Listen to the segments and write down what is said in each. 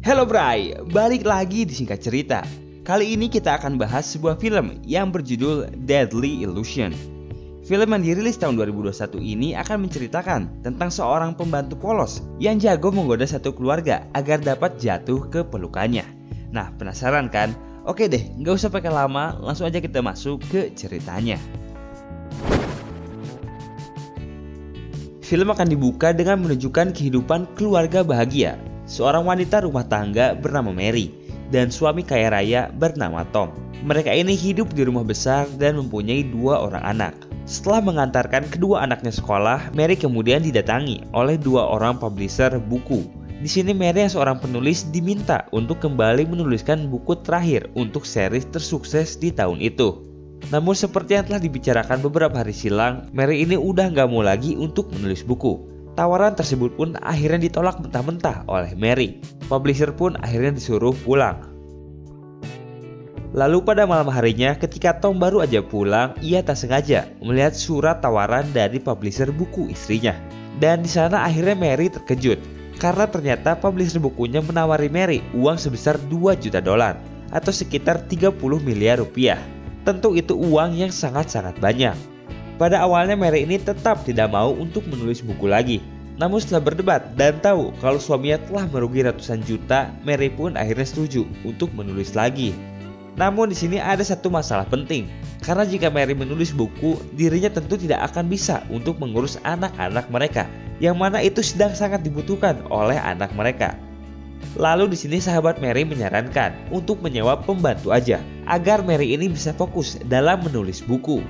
Halo Bray, balik lagi di Singkat Cerita. Kali ini kita akan bahas sebuah film yang berjudul Deadly Illusion. Film yang dirilis tahun 2021 ini akan menceritakan tentang seorang pembantu polos yang jago menggoda satu keluarga agar dapat jatuh ke pelukannya. Nah, penasaran kan? Oke deh, nggak usah pakai lama, langsung aja kita masuk ke ceritanya. Film akan dibuka dengan menunjukkan kehidupan keluarga bahagia. Seorang wanita rumah tangga bernama Mary dan suami kaya raya bernama Tom. Mereka ini hidup di rumah besar dan mempunyai 2 orang anak. Setelah mengantarkan kedua anaknya sekolah, Mary kemudian didatangi oleh 2 orang publisher buku. Di sini Mary yang seorang penulis diminta untuk kembali menuliskan buku terakhir untuk series tersukses di tahun itu. Namun seperti yang telah dibicarakan beberapa hari silang, Mary ini udah gak mau lagi untuk menulis buku. Tawaran tersebut pun akhirnya ditolak mentah-mentah oleh Mary. Publisher pun akhirnya disuruh pulang. Lalu pada malam harinya ketika Tom baru aja pulang, ia tak sengaja melihat surat tawaran dari publisher buku istrinya. Dan di sana akhirnya Mary terkejut karena ternyata publisher bukunya menawari Mary uang sebesar $2 juta atau sekitar 30 miliar rupiah. Tentu itu uang yang sangat-sangat banyak. Pada awalnya Mary ini tetap tidak mau untuk menulis buku lagi. Namun setelah berdebat dan tahu kalau suaminya telah merugi ratusan juta, Mary pun akhirnya setuju untuk menulis lagi. Namun di sini ada satu masalah penting, karena jika Mary menulis buku, dirinya tentu tidak akan bisa untuk mengurus anak-anak mereka, yang mana itu sedang sangat dibutuhkan oleh anak mereka. Lalu di sini sahabat Mary menyarankan untuk menyewa pembantu aja, agar Mary ini bisa fokus dalam menulis buku.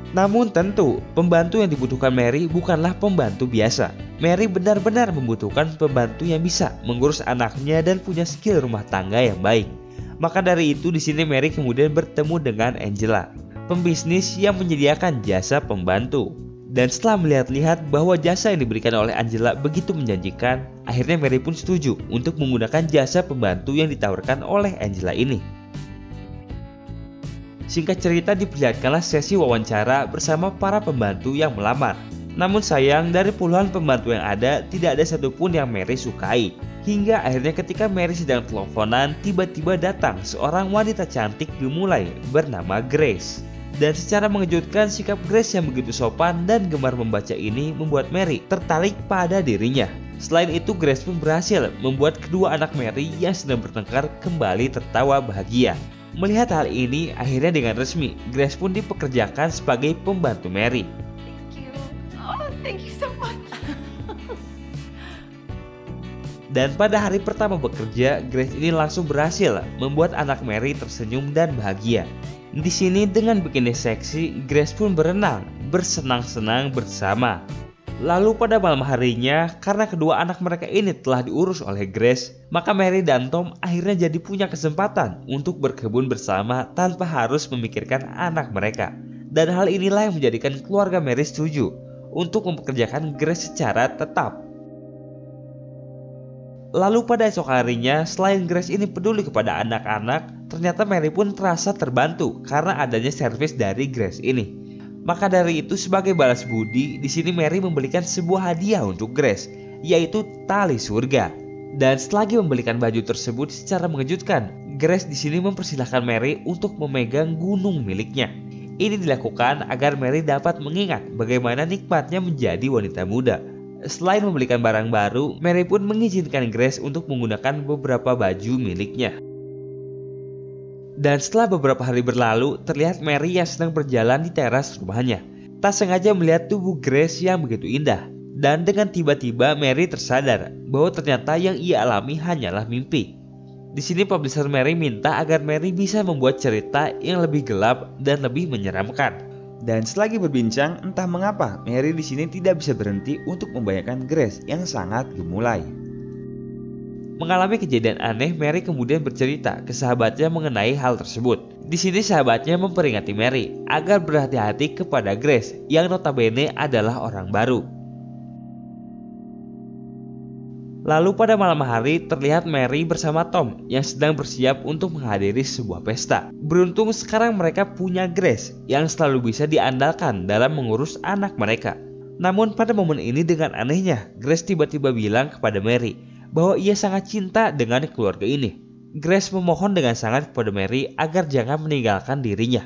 Namun tentu, pembantu yang dibutuhkan Mary bukanlah pembantu biasa. Mary benar-benar membutuhkan pembantu yang bisa mengurus anaknya dan punya skill rumah tangga yang baik. Maka dari itu di sini Mary kemudian bertemu dengan Angela, pembisnis yang menyediakan jasa pembantu. Dan setelah melihat-lihat bahwa jasa yang diberikan oleh Angela begitu menjanjikan, akhirnya Mary pun setuju untuk menggunakan jasa pembantu yang ditawarkan oleh Angela ini. Singkat cerita diperlihatkanlah sesi wawancara bersama para pembantu yang melamar. Namun sayang dari puluhan pembantu yang ada, tidak ada satupun yang Mary sukai. Hingga akhirnya ketika Mary sedang teleponan, tiba-tiba datang seorang wanita cantik gemulai bernama Grace. Dan secara mengejutkan sikap Grace yang begitu sopan dan gemar membaca ini membuat Mary tertarik pada dirinya. Selain itu Grace pun berhasil membuat kedua anak Mary yang sedang bertengkar kembali tertawa bahagia. Melihat hal ini, akhirnya dengan resmi, Grace pun dipekerjakan sebagai pembantu Mary. Thank you so much. Dan pada hari pertama bekerja, Grace ini langsung berhasil membuat anak Mary tersenyum dan bahagia. Di sini dengan bikini seksi, Grace pun berenang, bersenang-senang bersama. Lalu pada malam harinya, karena kedua anak mereka ini telah diurus oleh Grace, maka Mary dan Tom akhirnya jadi punya kesempatan untuk berkebun bersama tanpa harus memikirkan anak mereka. Dan hal inilah yang menjadikan keluarga Mary setuju untuk mempekerjakan Grace secara tetap. Lalu pada esok harinya, selain Grace ini peduli kepada anak-anak, ternyata Mary pun terasa terbantu karena adanya servis dari Grace ini. Maka dari itu sebagai balas budi, di sini Mary membelikan sebuah hadiah untuk Grace, yaitu tali surga. Dan selagi membelikan baju tersebut secara mengejutkan, Grace di sini mempersilahkan Mary untuk memegang gunung miliknya. Ini dilakukan agar Mary dapat mengingat bagaimana nikmatnya menjadi wanita muda. Selain membelikan barang baru, Mary pun mengizinkan Grace untuk menggunakan beberapa baju miliknya. Dan setelah beberapa hari berlalu, terlihat Mary yang sedang berjalan di teras rumahnya. Tak sengaja melihat tubuh Grace yang begitu indah. Dan dengan tiba-tiba Mary tersadar bahwa ternyata yang ia alami hanyalah mimpi. Di sini publisher Mary minta agar Mary bisa membuat cerita yang lebih gelap dan lebih menyeramkan. Dan selagi berbincang, entah mengapa Mary di sini tidak bisa berhenti untuk membayangkan Grace yang sangat gemulai. Mengalami kejadian aneh, Mary kemudian bercerita ke sahabatnya mengenai hal tersebut. Di sini sahabatnya memperingati Mary agar berhati-hati kepada Grace yang notabene adalah orang baru. Lalu pada malam hari terlihat Mary bersama Tom yang sedang bersiap untuk menghadiri sebuah pesta. Beruntung sekarang mereka punya Grace yang selalu bisa diandalkan dalam mengurus anak mereka. Namun pada momen ini dengan anehnya, Grace tiba-tiba bilang kepada Mary bahwa ia sangat cinta dengan keluarga ini. Grace memohon dengan sangat kepada Mary agar jangan meninggalkan dirinya.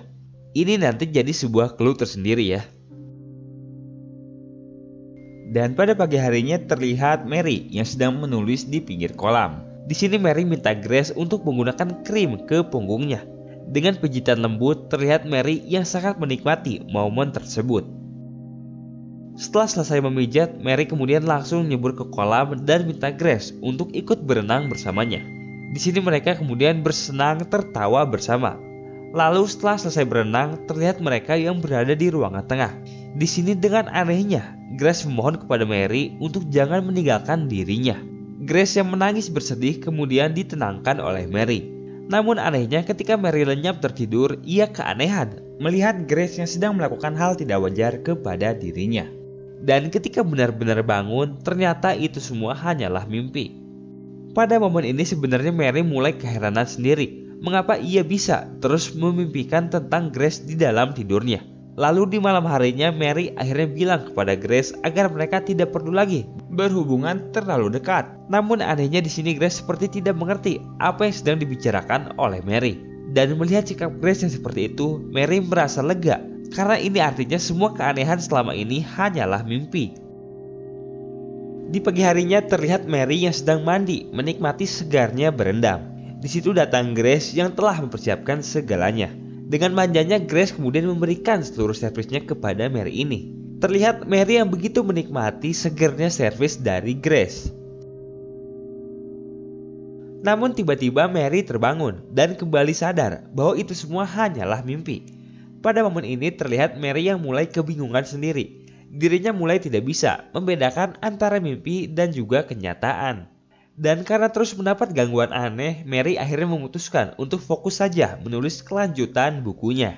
Ini nanti jadi sebuah clue tersendiri ya. Dan pada pagi harinya terlihat Mary yang sedang menulis di pinggir kolam. Di sini Mary minta Grace untuk menggunakan krim ke punggungnya. Dengan pijitan lembut terlihat Mary yang sangat menikmati momen tersebut. Setelah selesai memijat, Mary kemudian langsung nyebur ke kolam dan minta Grace untuk ikut berenang bersamanya. Di sini mereka kemudian bersenang tertawa bersama. Lalu setelah selesai berenang, terlihat mereka yang berada di ruangan tengah. Di sini dengan anehnya, Grace memohon kepada Mary untuk jangan meninggalkan dirinya. Grace yang menangis bersedih kemudian ditenangkan oleh Mary. Namun anehnya ketika Mary lenyap tertidur, ia keanehan melihat Grace yang sedang melakukan hal tidak wajar kepada dirinya. Dan ketika benar-benar bangun, ternyata itu semua hanyalah mimpi. Pada momen ini sebenarnya Mary mulai keheranan sendiri, mengapa ia bisa terus memimpikan tentang Grace di dalam tidurnya. Lalu di malam harinya Mary akhirnya bilang kepada Grace agar mereka tidak perlu lagi berhubungan terlalu dekat. Namun anehnya di sini Grace seperti tidak mengerti apa yang sedang dibicarakan oleh Mary. Dan melihat sikap Grace yang seperti itu, Mary merasa lega karena ini artinya semua keanehan selama ini hanyalah mimpi. Di pagi harinya terlihat Mary yang sedang mandi menikmati segarnya berendam. Di situ datang Grace yang telah mempersiapkan segalanya. Dengan manjanya Grace kemudian memberikan seluruh servisnya kepada Mary ini. Terlihat Mary yang begitu menikmati segernya servis dari Grace. Namun tiba-tiba Mary terbangun dan kembali sadar bahwa itu semua hanyalah mimpi. Pada momen ini terlihat Mary yang mulai kebingungan sendiri. Dirinya mulai tidak bisa membedakan antara mimpi dan juga kenyataan. Dan karena terus mendapat gangguan aneh, Mary akhirnya memutuskan untuk fokus saja menulis kelanjutan bukunya.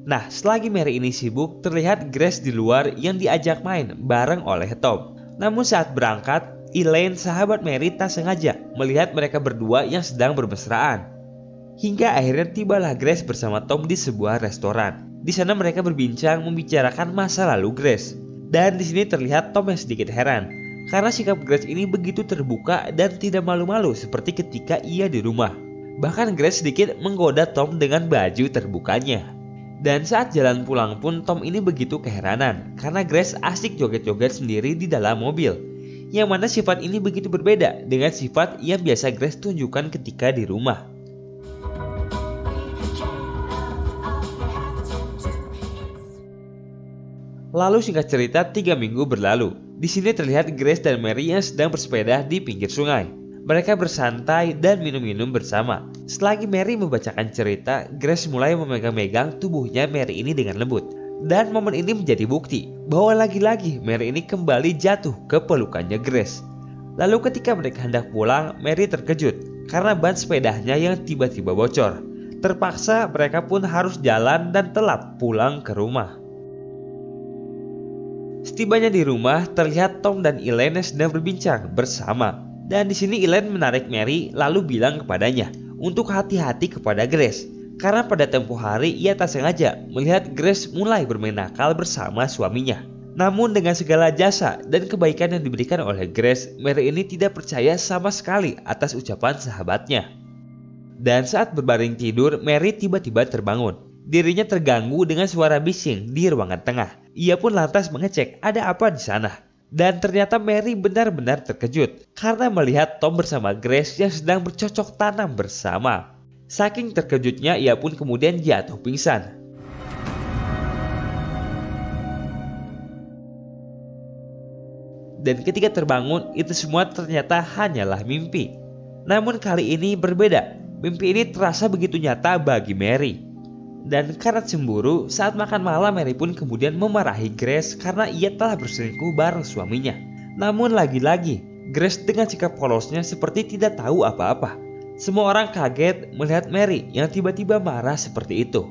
Nah, selagi Mary ini sibuk, terlihat Grace di luar yang diajak main bareng oleh Tom. Namun saat berangkat, Elaine, sahabat Mary, tak sengaja melihat mereka berdua yang sedang bermesraan. Hingga akhirnya tibalah Grace bersama Tom di sebuah restoran. Di sana mereka berbincang membicarakan masa lalu Grace. Dan di sini terlihat Tom yang sedikit heran karena sikap Grace ini begitu terbuka dan tidak malu-malu seperti ketika ia di rumah. Bahkan Grace sedikit menggoda Tom dengan baju terbukanya. Dan saat jalan pulang pun Tom ini begitu keheranan karena Grace asik joget-joget sendiri di dalam mobil. Yang mana sifat ini begitu berbeda dengan sifat yang biasa Grace tunjukkan ketika di rumah. Lalu singkat cerita 3 minggu berlalu. Di sini terlihat Grace dan Mary yang sedang bersepeda di pinggir sungai. Mereka bersantai dan minum-minum bersama. Selagi Mary membacakan cerita, Grace mulai memegang-megang tubuhnya Mary ini dengan lembut. Dan momen ini menjadi bukti bahwa lagi-lagi Mary ini kembali jatuh ke pelukannya Grace. Lalu ketika mereka hendak pulang, Mary terkejut karena ban sepedanya yang tiba-tiba bocor. Terpaksa mereka pun harus jalan dan telat pulang ke rumah. Setibanya di rumah, terlihat Tom dan Elaine sedang berbincang bersama. Dan di sini Elaine menarik Mary lalu bilang kepadanya untuk hati-hati kepada Grace. Karena pada tempoh hari ia tak sengaja melihat Grace mulai bermain nakal bersama suaminya. Namun dengan segala jasa dan kebaikan yang diberikan oleh Grace, Mary ini tidak percaya sama sekali atas ucapan sahabatnya. Dan saat berbaring tidur, Mary tiba-tiba terbangun. Dirinya terganggu dengan suara bising di ruangan tengah. Ia pun lantas mengecek ada apa di sana. Dan ternyata Mary benar-benar terkejut karena melihat Tom bersama Grace yang sedang bercocok tanam bersama. Saking terkejutnya ia pun kemudian jatuh pingsan. Dan ketika terbangun, itu semua ternyata hanyalah mimpi. Namun kali ini berbeda. Mimpi ini terasa begitu nyata bagi Mary. Dan karena cemburu, saat makan malam Mary pun kemudian memarahi Grace karena ia telah berselingkuh bareng suaminya. Namun lagi-lagi, Grace dengan sikap polosnya seperti tidak tahu apa-apa. Semua orang kaget melihat Mary yang tiba-tiba marah seperti itu.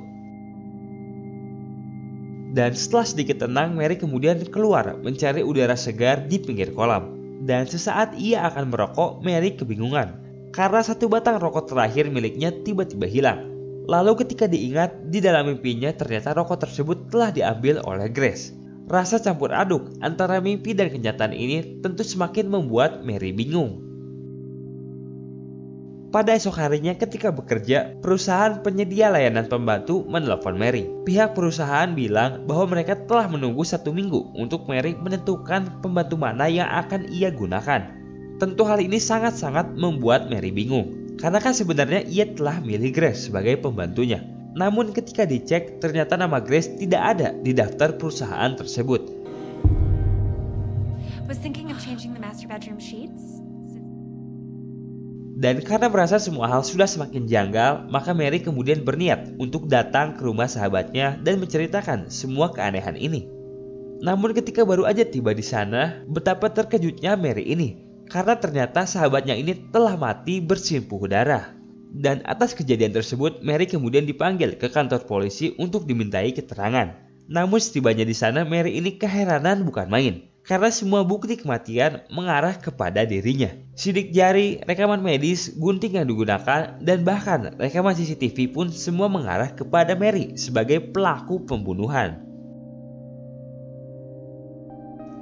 Dan setelah sedikit tenang, Mary kemudian keluar mencari udara segar di pinggir kolam. Dan sesaat ia akan merokok, Mary kebingungan karena satu batang rokok terakhir miliknya tiba-tiba hilang. Lalu ketika diingat, di dalam mimpinya ternyata rokok tersebut telah diambil oleh Grace. Rasa campur aduk antara mimpi dan kenyataan ini tentu semakin membuat Mary bingung. Pada esok harinya ketika bekerja, perusahaan penyedia layanan pembantu menelpon Mary. Pihak perusahaan bilang bahwa mereka telah menunggu 1 minggu untuk Mary menentukan pembantu mana yang akan ia gunakan. Tentu hal ini sangat-sangat membuat Mary bingung, karena kan sebenarnya ia telah milih Grace sebagai pembantunya. Namun ketika dicek, ternyata nama Grace tidak ada di daftar perusahaan tersebut. Was thinking of changing the master bedroom sheets? Dan karena merasa semua hal sudah semakin janggal, maka Mary kemudian berniat untuk datang ke rumah sahabatnya dan menceritakan semua keanehan ini. Namun ketika baru aja tiba di sana, betapa terkejutnya Mary ini, karena ternyata sahabatnya ini telah mati bersimpuh darah. Dan atas kejadian tersebut, Mary kemudian dipanggil ke kantor polisi untuk dimintai keterangan. Namun setibanya di sana, Mary ini keheranan bukan main, karena semua bukti kematian mengarah kepada dirinya. Sidik jari, rekaman medis, gunting yang digunakan, dan bahkan rekaman CCTV pun semua mengarah kepada Mary sebagai pelaku pembunuhan.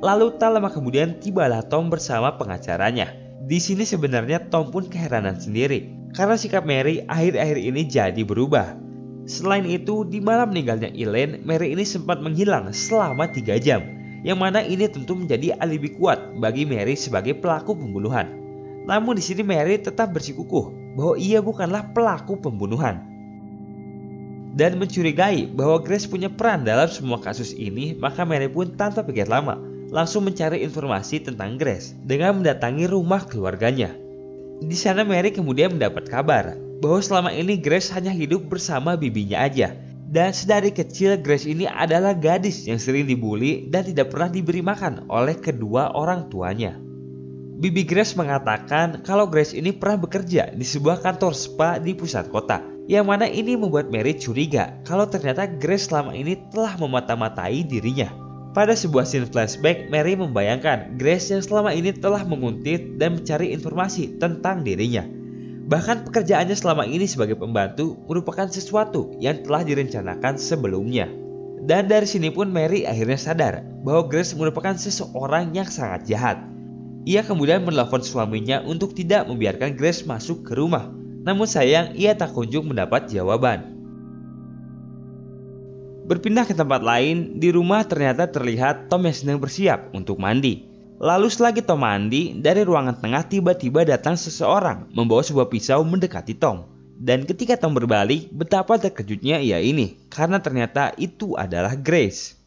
Lalu tak lama kemudian tibalah Tom bersama pengacaranya. Di sini sebenarnya Tom pun keheranan sendiri, karena sikap Mary akhir-akhir ini jadi berubah. Selain itu, di malam meninggalnya Elaine, Mary ini sempat menghilang selama 3 jam. Yang mana ini tentu menjadi alibi kuat bagi Mary sebagai pelaku pembunuhan. Namun di sini Mary tetap bersikukuh bahwa ia bukanlah pelaku pembunuhan. Dan mencurigai bahwa Grace punya peran dalam semua kasus ini, maka Mary pun tanpa pikir lama langsung mencari informasi tentang Grace dengan mendatangi rumah keluarganya. Di sana Mary kemudian mendapat kabar bahwa selama ini Grace hanya hidup bersama bibinya aja. Dan sedari kecil Grace ini adalah gadis yang sering dibully dan tidak pernah diberi makan oleh kedua orang tuanya. Bibi Grace mengatakan kalau Grace ini pernah bekerja di sebuah kantor spa di pusat kota. Yang mana ini membuat Mary curiga kalau ternyata Grace selama ini telah memata-matai dirinya. Pada sebuah scene flashback, Mary membayangkan Grace yang selama ini telah menguntit dan mencari informasi tentang dirinya. Bahkan pekerjaannya selama ini sebagai pembantu merupakan sesuatu yang telah direncanakan sebelumnya. Dan dari sini pun Mary akhirnya sadar bahwa Grace merupakan seseorang yang sangat jahat. Ia kemudian menelpon suaminya untuk tidak membiarkan Grace masuk ke rumah. Namun sayang, ia tak kunjung mendapat jawaban. Berpindah ke tempat lain, di rumah ternyata terlihat Tom yang sedang bersiap untuk mandi. Lalu selagi Tom mandi, dari ruangan tengah tiba-tiba datang seseorang membawa sebuah pisau mendekati Tom. Dan ketika Tom berbalik, betapa terkejutnya ia ini, karena ternyata itu adalah Grace.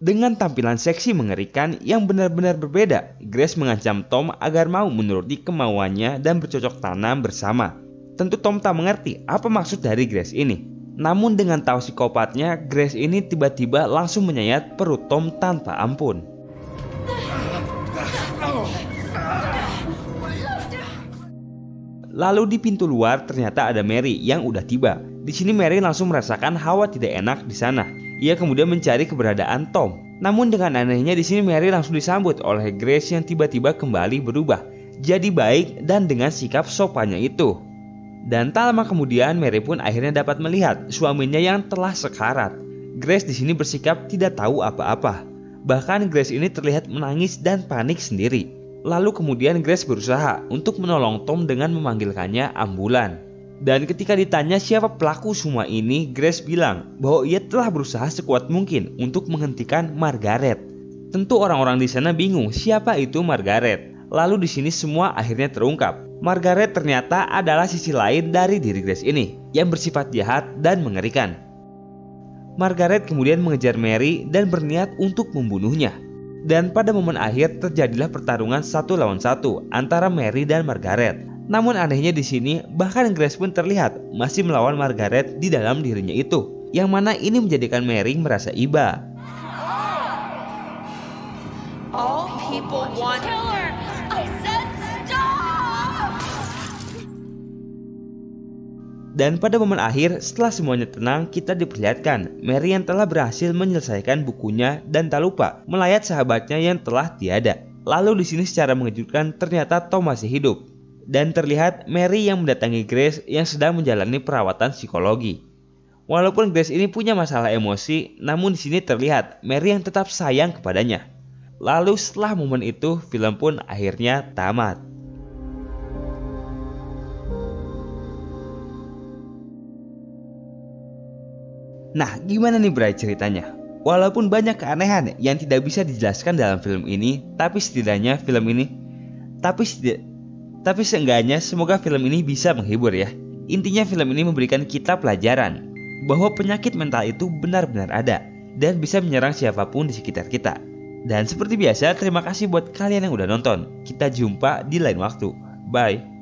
Dengan tampilan seksi mengerikan yang benar-benar berbeda, Grace mengancam Tom agar mau menuruti kemauannya dan bercocok tanam bersama. Tentu Tom tak mengerti apa maksud dari Grace ini. Namun dengan tahu psikopatnya, Grace ini tiba-tiba langsung menyayat perut Tom tanpa ampun. Lalu di pintu luar ternyata ada Mary yang udah tiba. Di sini Mary langsung merasakan hawa tidak enak di sana. Ia kemudian mencari keberadaan Tom. Namun dengan anehnya di sini Mary langsung disambut oleh Grace yang tiba-tiba kembali berubah jadi baik dan dengan sikap sopannya itu. Dan tak lama kemudian Mary pun akhirnya dapat melihat suaminya yang telah sekarat. Grace di sini bersikap tidak tahu apa-apa. Bahkan Grace ini terlihat menangis dan panik sendiri. Lalu kemudian Grace berusaha untuk menolong Tom dengan memanggilkannya ambulan. Dan ketika ditanya siapa pelaku semua ini, Grace bilang bahwa ia telah berusaha sekuat mungkin untuk menghentikan Margaret. Tentu orang-orang di sana bingung siapa itu Margaret. Lalu di sini semua akhirnya terungkap. Margaret ternyata adalah sisi lain dari diri Grace ini yang bersifat jahat dan mengerikan. Margaret kemudian mengejar Mary dan berniat untuk membunuhnya. Dan pada momen akhir terjadilah pertarungan 1 lawan 1 antara Mary dan Margaret. Namun anehnya di sini bahkan Grace pun terlihat masih melawan Margaret di dalam dirinya itu, yang mana ini menjadikan Mary merasa iba. All people want killer. I said stop. Dan pada momen akhir setelah semuanya tenang, kita diperlihatkan Mary yang telah berhasil menyelesaikan bukunya dan tak lupa melayat sahabatnya yang telah tiada. Lalu di sini secara mengejutkan ternyata Tom masih hidup. Dan terlihat Mary yang mendatangi Grace yang sedang menjalani perawatan psikologi. Walaupun Grace ini punya masalah emosi, namun di sini terlihat Mary yang tetap sayang kepadanya. Lalu setelah momen itu, film pun akhirnya tamat. Nah, gimana nih Bray ceritanya? Walaupun banyak keanehan yang tidak bisa dijelaskan dalam film ini, tapi seenggaknya semoga film ini bisa menghibur ya. Intinya film ini memberikan kita pelajaran bahwa penyakit mental itu benar-benar ada dan bisa menyerang siapapun di sekitar kita. Dan seperti biasa, terima kasih buat kalian yang udah nonton. Kita jumpa di lain waktu. Bye.